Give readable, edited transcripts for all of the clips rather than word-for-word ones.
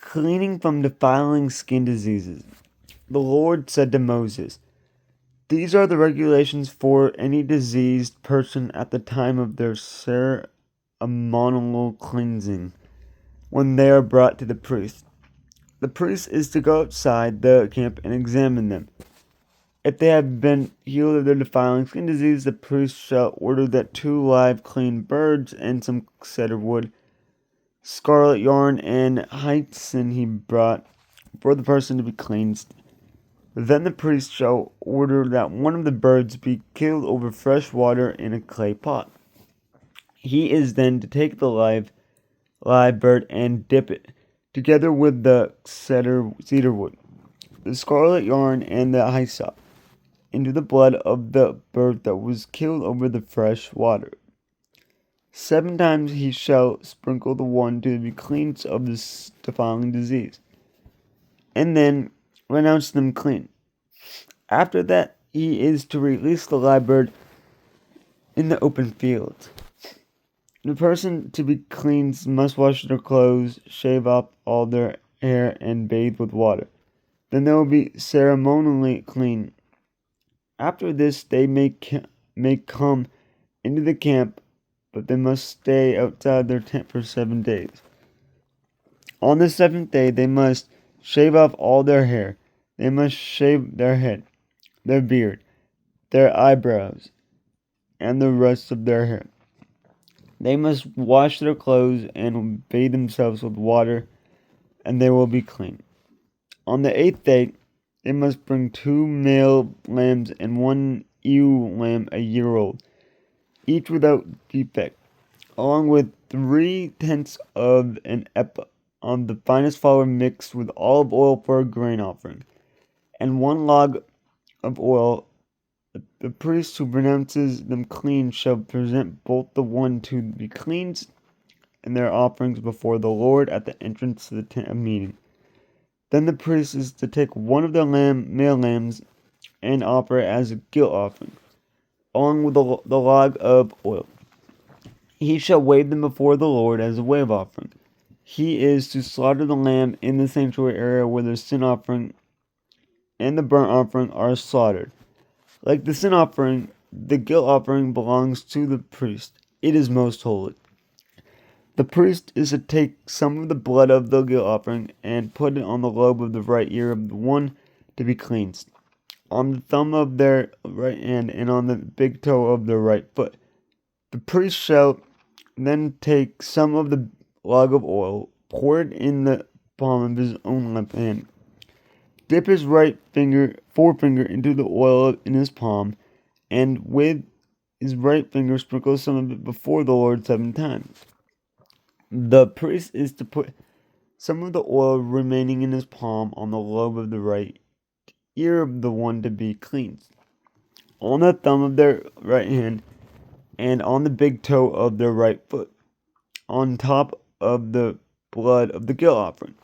Cleaning from defiling skin diseases. The Lord said to Moses, "These are the regulations for any diseased person at the time of their ceremonial cleansing, when they are brought to the priest. The priest is to go outside the camp and examine them. If they have been healed of their defiling skin disease, the priest shall order that 2 live clean birds and some cedar wood, scarlet yarn, and hyssop he brought for the person to be cleansed. Then the priest shall order that one of the birds be killed over fresh water in a clay pot. He is then to take the live bird and dip it, together with the cedar wood, the scarlet yarn, and the hyssop, into the blood of the bird that was killed over the fresh water. 7 times he shall sprinkle the one to be cleansed of this defiling disease, and then renounce them clean. After that, he is to release the live bird in the open field. The person to be cleansed must wash their clothes, shave off all their hair, and bathe with water. Then they will be ceremonially clean. After this, they may come into the camp, but they must stay outside their tent for 7 days. On the 7th day, they must shave off all their hair. They must shave their head, their beard, their eyebrows, and the rest of their hair. They must wash their clothes and bathe themselves with water, and they will be clean. On the 8th day, they must bring 2 male lambs and 1 ewe lamb a year old, each without defect, along with 3/10 of an ephah of the finest flour mixed with olive oil for a grain offering, and 1 log of oil. The priest who pronounces them clean shall present both the one to be cleansed and their offerings before the Lord at the entrance to the tent of meeting. Then the priest is to take one of the male lambs and offer it as a guilt offering, along with the log of oil. He shall wave them before the Lord as a wave offering. He is to slaughter the lamb in the sanctuary area where the sin offering and the burnt offering are slaughtered. Like the sin offering, the guilt offering belongs to the priest. It is most holy. The priest is to take some of the blood of the guilt offering and put it on the lobe of the right ear of the one to be cleansed, on the thumb of their right hand, and on the big toe of their right foot. The priest shall then take some of the log of oil, pour it in the palm of his own left hand, dip his forefinger into the oil in his palm, and with his right finger sprinkle some of it before the Lord 7 times. The priest is to put some of the oil remaining in his palm on the lobe of the right ear of the one to be cleansed, on the thumb of their right hand, and on the big toe of their right foot, on top of the blood of the guilt offering.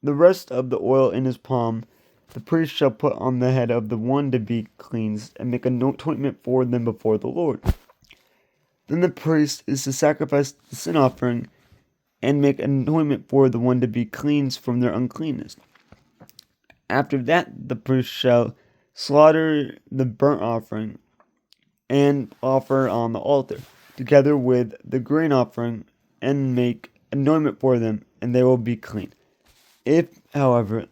The rest of the oil in his palm the priest shall put on the head of the one to be cleansed, and make an ointment for them before the Lord. Then the priest is to sacrifice the sin offering, and make an ointment for the one to be cleansed from their uncleanness. After that, the priest shall slaughter the burnt offering and offer on the altar, together with the grain offering, and make an ointment for them, and they will be clean. If, however,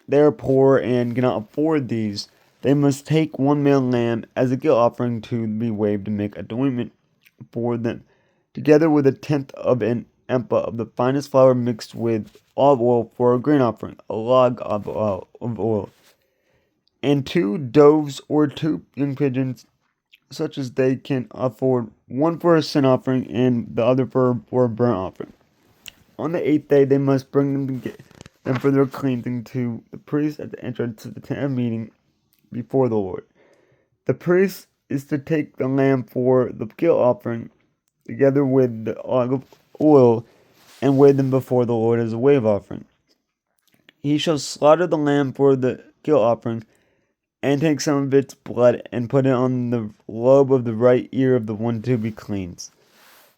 they are poor and cannot afford these, they must take 1 male lamb as a guilt offering to be waved and make an ointment for them, together with 1/10 of an ephah of the finest flour mixed with olive oil for a grain offering, a log of oil, and 2 doves or 2 young pigeons, such as they can afford, one for a sin offering and the other for a burnt offering. On the 8th day, they must bring them for their cleansing to the priest at the entrance of the tent of meeting before the Lord. The priest is to take the lamb for the guilt offering, together with the olive oil, and wave them before the Lord as a wave offering. He shall slaughter the lamb for the guilt offering, and take some of its blood and put it on the lobe of the right ear of the one to be cleansed,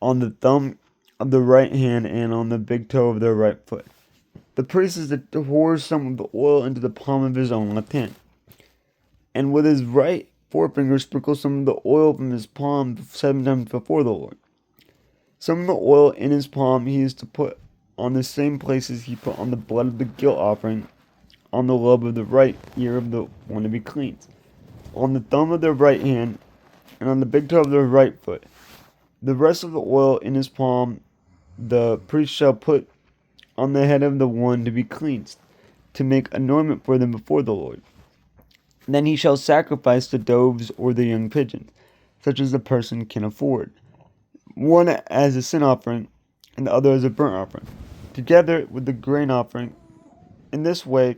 on the thumb of the right hand, and on the big toe of their right foot. The priest is to pour some of the oil into the palm of his own left hand, and with his right forefinger sprinkle some of the oil from his palm 7 times before the Lord. Some of the oil in his palm he is to put on the same places he put on the blood of the guilt offering, on the lobe of the right ear of the one to be cleansed, on the thumb of the right hand, and on the big toe of the right foot. The rest of the oil in his palm the priest shall put on the head of the one to be cleansed, to make anointment for them before the Lord. Then he shall sacrifice the doves or the young pigeons, such as the person can afford, one as a sin offering, and the other as a burnt offering, together with the grain offering. In this way,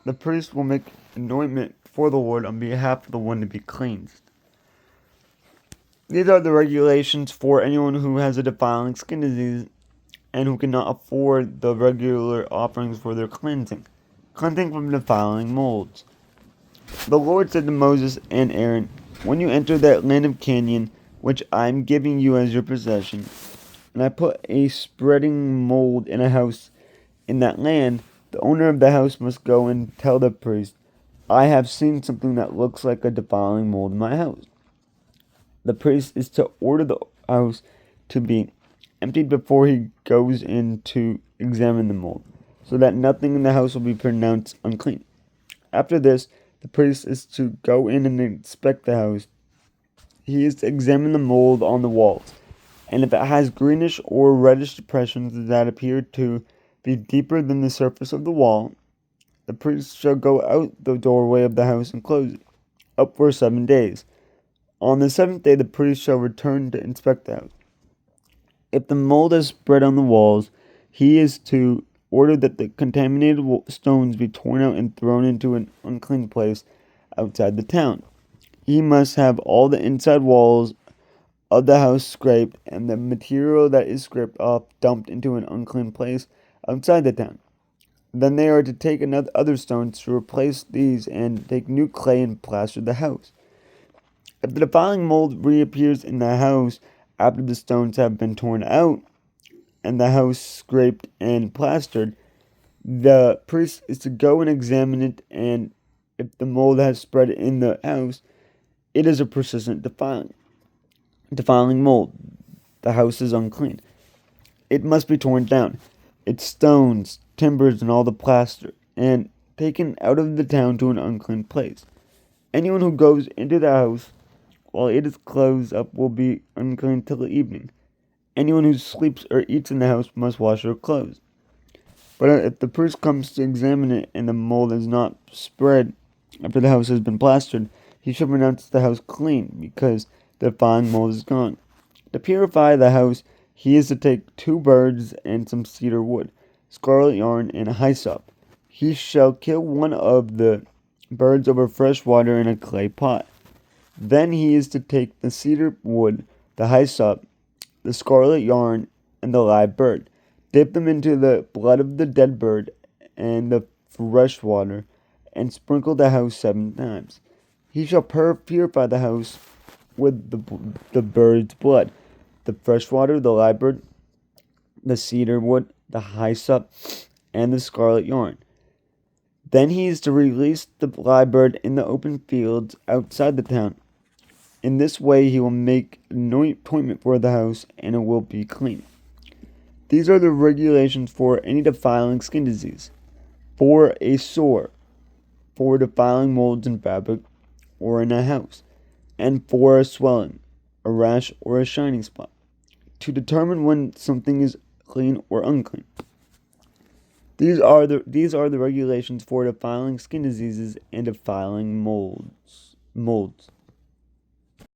the priest will make anointment for the Lord on behalf of the one to be cleansed. These are the regulations for anyone who has a defiling skin disease and who cannot afford the regular offerings for their cleansing. Cleansing from defiling molds. The Lord said to Moses and Aaron, "When you enter that land of Canaan, which I am giving you as your possession, and I put a spreading mold in a house in that land, the owner of the house must go and tell the priest, 'I have seen something that looks like a defiling mold in my house.' The priest is to order the house to be emptied before he goes in to examine the mold, so that nothing in the house will be pronounced unclean. After this, the priest is to go in and inspect the house. He is to examine the mold on the walls, and if it has greenish or reddish depressions that appear to be deeper than the surface of the wall, the priest shall go out the doorway of the house and close it up for 7 days. On the 7th day, the priest shall return to inspect the house. If the mold has spread on the walls, he is to order that the contaminated stones be torn out and thrown into an unclean place outside the town. He must have all the inside walls of the house scraped, and the material that is scraped off dumped into an unclean place outside the town. Then they are to take other stones to replace these, and take new clay and plaster the house. If the defiling mold reappears in the house after the stones have been torn out and the house scraped and plastered, the priest is to go and examine it, and if the mold has spread in the house, it is a persistent defiling mold. The house is unclean. It must be torn down, its stones, timbers, and all the plaster, and taken out of the town to an unclean place. Anyone who goes into the house while it is closed up will be unclean till the evening. Anyone who sleeps or eats in the house must wash their clothes. But if the priest comes to examine it and the mold has not spread after the house has been plastered, he shall pronounce the house clean, because the defiling mold is gone. To purify the house, he is to take 2 birds and some cedar wood, scarlet yarn, and hyssop. He shall kill one of the birds over fresh water in a clay pot. Then he is to take the cedar wood, the hyssop, the scarlet yarn, and the live bird, dip them into the blood of the dead bird and the fresh water, and sprinkle the house 7 times. He shall purify the house with the bird's blood, the fresh water, the live bird, the cedar wood, the hyssop, and the scarlet yarn. Then he is to release the live bird in the open fields outside the town. In this way he will make anointment for the house, and it will be clean. These are the regulations for any defiling skin disease, for a sore, for defiling molds in fabric or in a house, and for a swelling, a rash, or a shining spot, to determine when something is clean or unclean. These are the regulations for defiling skin diseases and defiling molds.